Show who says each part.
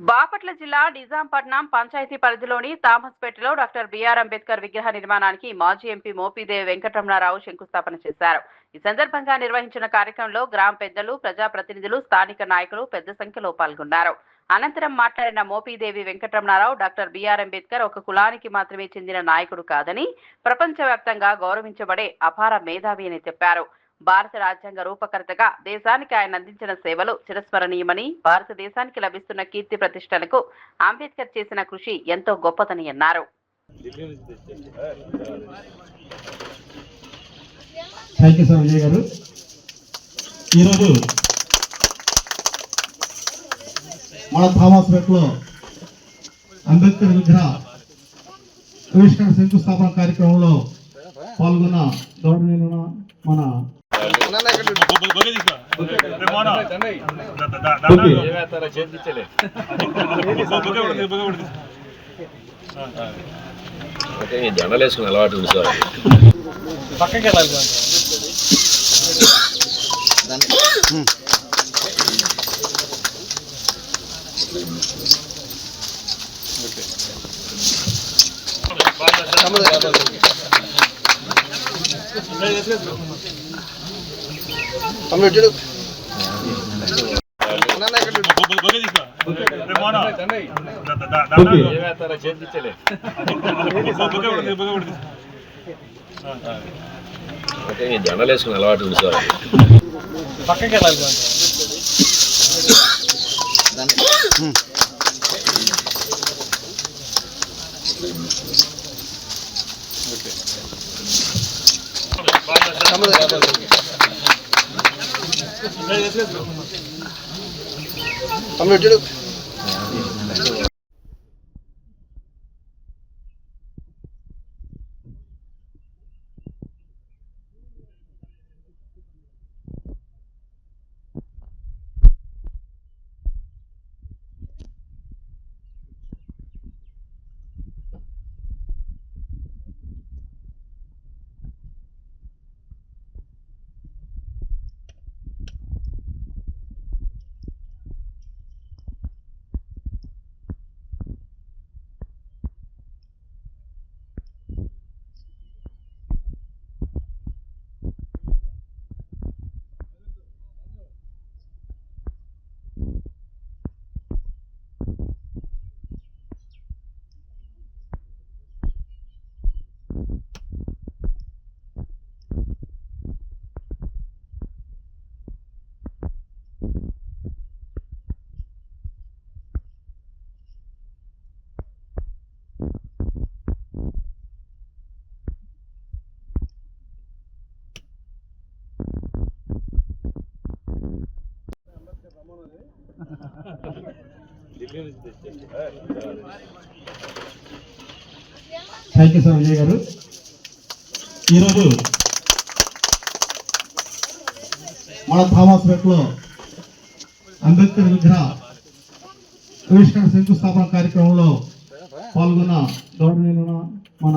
Speaker 1: బాపట్ల జిల్లా నిజాంపట్నం పంచాయతీ పరిధిలోని థామస్పేటలో doctor BR Ambedkar విగ్రహ నిర్మాణానికి మాజీ ఎంపీ మోపిదేవి వెంకటరమణారావు శంకుస్థాపన చేశారు. ఈ సందర్భంగా నిర్వహించిన కార్యక్రమంలో గ్రామ పెద్దలు, ప్రజాప్రతినిధులు, స్థానిక నాయకులు పెద్ద సంఖ్యలో పాల్గొన్నారు. అనంతరం మాట్లాడిన మోపిదేవి వెంకటరమణారావు డాక్టర్ బిఆర్ అంబేద్కర్ ఒక కులానికి మాత్రమే చెందిన నాయకుడు కాదని ప్రపంచవ్యాప్తంగా గౌరవించబడే అపార మేధావి అని చెప్పారు. భారత రాజ్యాంగ రూపకర్తగా దేశానికి ఆయన అందించిన సేవలు చిరస్మరణీయమని, భారతదేశానికి లభిస్తున్న కీర్తి ప్రతిష్టలకు అంబేద్కర్ చేసిన కృషి ఎంతో గొప్పదని అన్నారు.
Speaker 2: ఈరోజు మన థామస్పేటలో అంబేద్కర్ విగ్రహ ఆవిష్కరణ శంకుస్థాపన కార్యక్రమంలో పాల్గొన్న గౌరవనీయులైన మన
Speaker 3: జెండాలు వేసుకుని అలవాటు ఉంది సార్.
Speaker 4: పక్కకి వెళ్ళాలి.
Speaker 3: జెండాలు వేసుకుని అలవాటు ఉంది సార్.
Speaker 4: పక్కకి వెళ్ళాలి.
Speaker 2: థ్యాంక్ యూ సార్ విజయ్ గారు. ఈరోజు మన థామస్పేటలో అంబేద్కర్ విగ్రహ ఆవిష్కరణ శంకుస్థాపన కార్యక్రమంలో పాల్గొన్న గౌరవనీయులైన మన